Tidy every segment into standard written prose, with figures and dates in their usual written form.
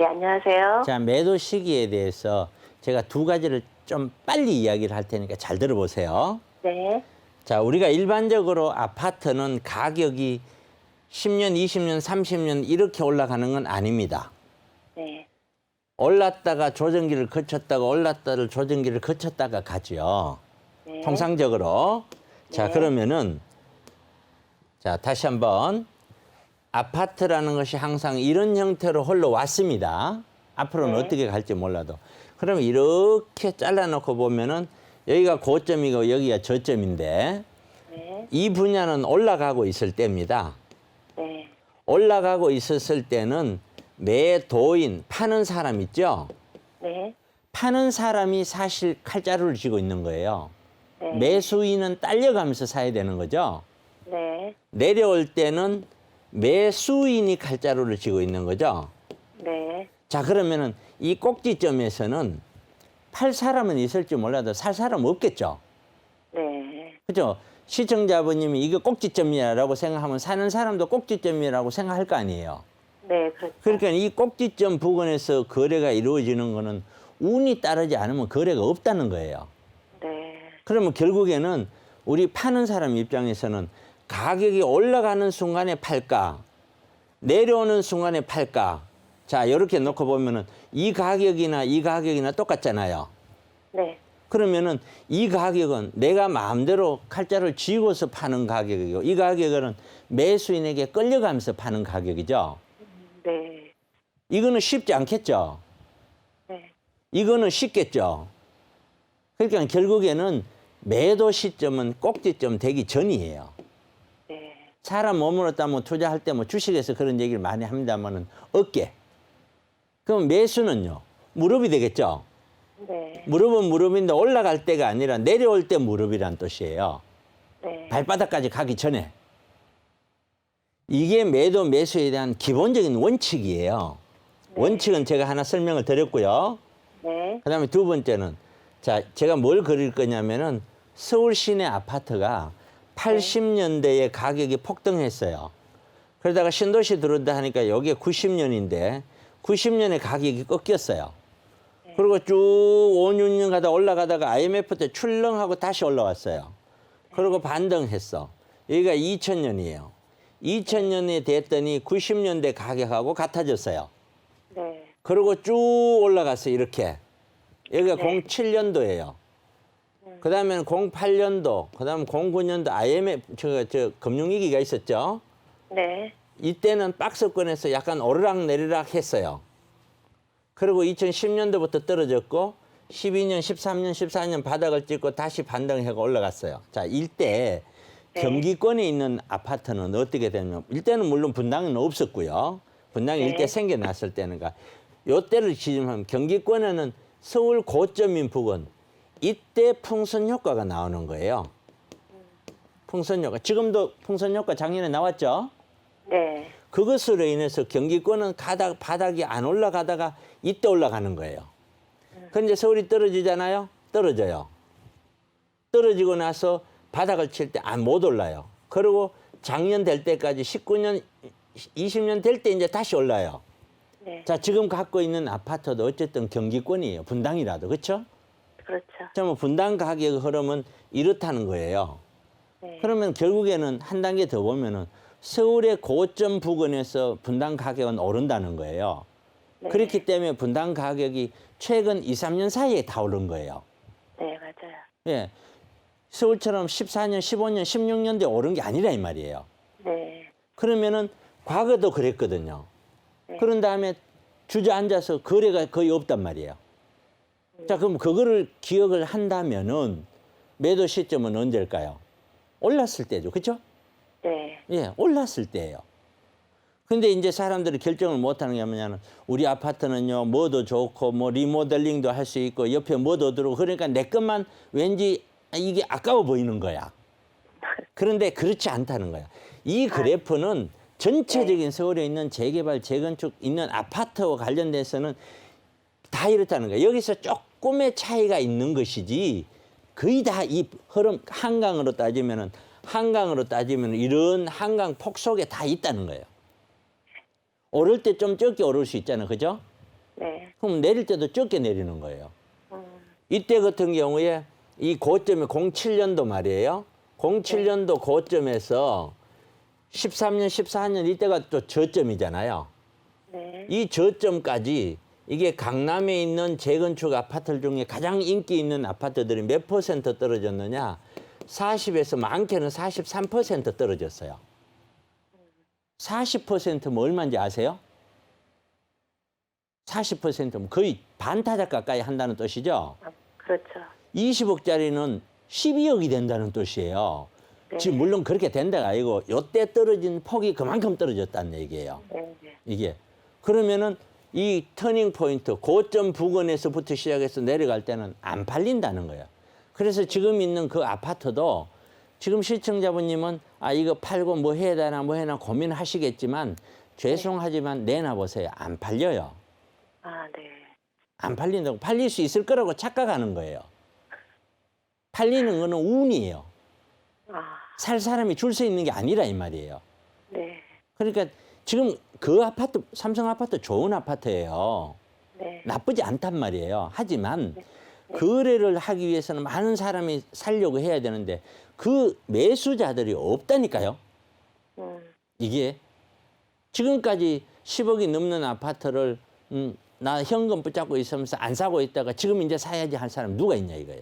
네, 안녕하세요. 자, 매도 시기에 대해서 제가 두 가지를 좀 빨리 이야기를 할 테니까 잘 들어보세요. 네, 자, 우리가 일반적으로 아파트는 가격이 10년, 20년, 30년 이렇게 올라가는 건 아닙니다. 네, 올랐다가 조정기를 거쳤다가 올랐다를 조정기를 거쳤다가 가죠. 네. 통상적으로. 자, 네. 그러면은 자, 다시 한번 아파트라는 것이 항상 이런 형태로 흘러왔습니다. 앞으로는 네. 어떻게 갈지 몰라도. 그러면 이렇게 잘라놓고 보면은 여기가 고점이고 여기가 저점인데 네, 이 분야는 올라가고 있을 때입니다. 네, 올라가고 있었을 때는 매도인, 파는 사람 있죠? 네, 파는 사람이 사실 칼자루를 쥐고 있는 거예요. 네. 매수인은 딸려가면서 사야 되는 거죠. 네, 내려올 때는 매수인이 칼자루를 쥐고 있는 거죠. 네, 자, 그러면은 이 꼭지점에서는 팔 사람은 있을지 몰라도 살 사람은 없겠죠. 네, 그죠? 시청자분님이 이게 꼭지점이라고 생각하면 사는 사람도 꼭지점이라고 생각할 거 아니에요. 네, 그렇죠. 그러니까 이 꼭지점 부근에서 거래가 이루어지는 거는 운이 따르지 않으면 거래가 없다는 거예요. 네, 그러면 결국에는 우리 파는 사람 입장에서는 가격이 올라가는 순간에 팔까, 내려오는 순간에 팔까. 자, 이렇게 놓고 보면은 이 가격이나 똑같잖아요. 네, 그러면은 이 가격은 내가 마음대로 칼자루를 쥐고서 파는 가격이고 이 가격은 매수인에게 끌려가면서 파는 가격이죠. 네, 이거는 쉽지 않겠죠. 네, 이거는 쉽겠죠. 그러니까 결국에는 매도 시점은 꼭지점 되기 전이에요. 네, 사람 몸으로 따면 투자할 때 뭐 주식에서 그런 얘기를 많이 합니다만은 어깨. 그럼 매수는요. 무릎이 되겠죠. 네, 무릎은 무릎인데 올라갈 때가 아니라 내려올 때 무릎이란 뜻이에요. 네, 발바닥까지 가기 전에. 이게 매도 매수에 대한 기본적인 원칙이에요. 네. 원칙은 제가 하나 설명을 드렸고요. 네, 그다음에 두 번째는 자, 제가 뭘 그릴 거냐면은 서울 시내 아파트가 80년대에 가격이 폭등했어요. 그러다가 신도시 들어온다 하니까 여기에 90년인데 90년에 가격이 꺾였어요. 그리고 쭉 5, 6년 가다 올라가다가 IMF 때 출렁하고 다시 올라왔어요. 그리고 반등했어. 여기가 2000년이에요. 2000년이 됐더니 90년대 가격하고 같아졌어요. 네, 그리고 쭉 올라갔어요. 이렇게. 여기가 네. 07년도예요. 그 다음에는 08년도, 그 다음 09년도 IMF, 금융위기가 있었죠. 네, 이때는 박스권에서 약간 오르락내리락 했어요. 그리고 2010년도부터 떨어졌고 12년, 13년, 14년 바닥을 찍고 다시 반등하고 올라갔어요. 자, 이때 네. 경기권에 있는 아파트는 어떻게 되냐면 이때는 물론 분당은 없었고요. 분당이 네. 이때 생겨났을 때는가 요때를 기준하면 경기권에는 서울 고점인 부근 이때 풍선 효과가 나오는 거예요. 풍선 효과. 지금도 풍선 효과 작년에 나왔죠? 네, 그것으로 인해서 경기권은 바닥이 안 올라가다가 이때 올라가는 거예요. 그런데 서울이 떨어지잖아요? 떨어져요. 떨어지고 나서 바닥을 칠 때 못 올라요. 그리고 작년 될 때까지 19년, 20년 될 때 이제 다시 올라요. 네, 자, 지금 갖고 있는 아파트도 어쨌든 경기권이에요. 분당이라도. 그렇죠? 그렇죠. 자, 뭐 분당 가격 흐름은 이렇다는 거예요. 네, 그러면 결국에는 한 단계 더 보면은 서울의 고점 부근에서 분당 가격은 오른다는 거예요. 네. 그렇기 때문에 분당 가격이 최근 2, 3년 사이에 다 오른 거예요. 네, 맞아요. 예. 서울처럼 14년, 15년, 16년대 오른 게 아니라 이 말이에요. 네, 그러면은 과거도 그랬거든요. 네. 그런 다음에 주저앉아서 거래가 거의 없단 말이에요. 자, 그럼 그거를 기억을 한다면은 매도 시점은 언제일까요? 올랐을 때죠. 그렇죠? 네, 예, 올랐을 때예요. 근데 이제 사람들이 결정을 못 하는 게 뭐냐면 우리 아파트는요, 뭐도 좋고 뭐 리모델링도 할 수 있고 옆에 뭐도 들어오고 그러니까 내 것만 왠지 이게 아까워 보이는 거야. 그런데 그렇지 않다는 거야. 이 그래프는 전체적인 서울에 있는 재개발, 재건축 있는 아파트와 관련돼서는 다 이렇다는 거예요. 여기서 조금의 차이가 있는 것이지 거의 다 이 흐름 한강으로 따지면은 이런 한강 폭 속에 다 있다는 거예요. 오를 때 좀 적게 오를 수 있잖아요. 그죠? 네. 그럼 내릴 때도 적게 내리는 거예요. 음. 이때 같은 경우에 이 고점이 07년도 말이에요. 07년도 고점에서 13년, 14년 이때가 또 저점이잖아요. 네. 이 저점까지 이게 강남에 있는 재건축 아파트 중에 가장 인기 있는 아파트들이 몇 퍼센트 떨어졌느냐? 40에서 많게는 43% 떨어졌어요. 40%면 얼마인지 아세요? 40%면 거의 반타작 가까이 한다는 뜻이죠. 아, 그렇죠. 20억짜리는 12억이 된다는 뜻이에요. 네. 지금 물론 그렇게 된 데가 아니고 요때 떨어진 폭이 그만큼 떨어졌다는 얘기예요. 네. 네. 이게. 그러면은 이 터닝 포인트, 고점 부근에서부터 시작해서 내려갈 때는 안 팔린다는 거예요. 그래서 지금 있는 그 아파트도 지금 시청자분님은 아, 이거 팔고 뭐 해야 되나 뭐 해나 고민하시겠지만 죄송하지만 내놔보세요. 안 팔려요. 아, 네. 안 팔린다고. 팔릴 수 있을 거라고 착각하는 거예요. 팔리는 거는 운이에요. 아, 살 사람이 줄 서 있는 게 아니라 이 말이에요. 네. 그러니까 지금 그 아파트, 삼성 아파트 좋은 아파트예요. 네. 나쁘지 않단 말이에요. 하지만 거래를 하기 위해서는 많은 사람이 살려고 해야 되는데 그 매수자들이 없다니까요. 이게 지금까지 10억이 넘는 아파트를 나 현금 붙잡고 있으면서 안 사고 있다가 지금 이제 사야지 할 사람 누가 있냐 이거예요.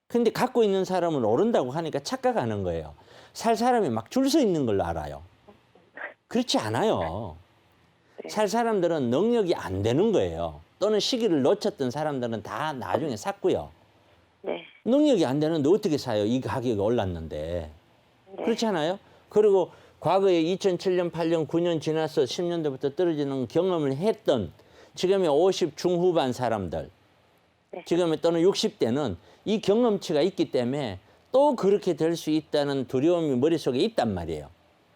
근데 갖고 있는 사람은 오른다고 하니까 착각하는 거예요. 살 사람이 막 줄 서 있는 걸 알아요. 그렇지 않아요. 살 사람들은 능력이 안 되는 거예요. 또는 시기를 놓쳤던 사람들은 다 나중에 샀고요. 네. 능력이 안 되는데 어떻게 사요? 이 가격이 올랐는데. 네. 그렇지 않아요? 그리고 과거에 2007년, 8년, 9년 지나서 10년대부터 떨어지는 경험을 했던 지금의 50 중후반 사람들, 네. 지금의 또는 60대는 이 경험치가 있기 때문에 또 그렇게 될 수 있다는 두려움이 머릿속에 있단 말이에요.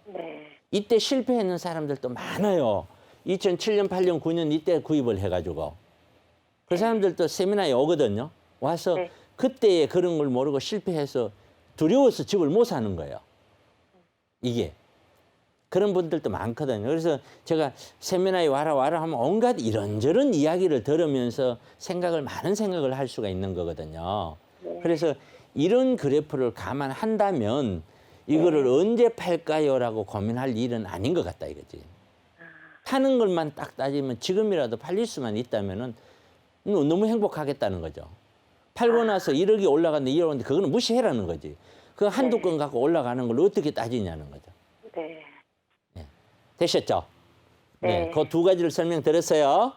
네. 이때 실패했는 사람들도 많아요. 2007년, 8년, 9년 이때 구입을 해가지고. 그 사람들도 세미나에 오거든요. 와서 네. 그때의 그런 걸 모르고 실패해서 두려워서 집을 못 사는 거예요. 이게. 그런 분들도 많거든요. 그래서 제가 세미나에 와라 하면 온갖 이런저런 이야기를 들으면서 많은 생각을 할 수가 있는 거거든요. 네. 그래서 이런 그래프를 감안한다면 이거를 언제 팔까요? 라고 고민할 일은 아닌 것 같다 이거지. 파는 것만 딱 따지면 지금이라도 팔릴 수만 있다면은 너무 행복하겠다는 거죠. 팔고 나서 1억이 올라갔는데 2억 올랐는데 그거는 무시해라는 거지. 그 한두 건 갖고 올라가는 걸 어떻게 따지냐는 거죠. 네. 되셨죠? 네. 그 두 가지를 설명드렸어요.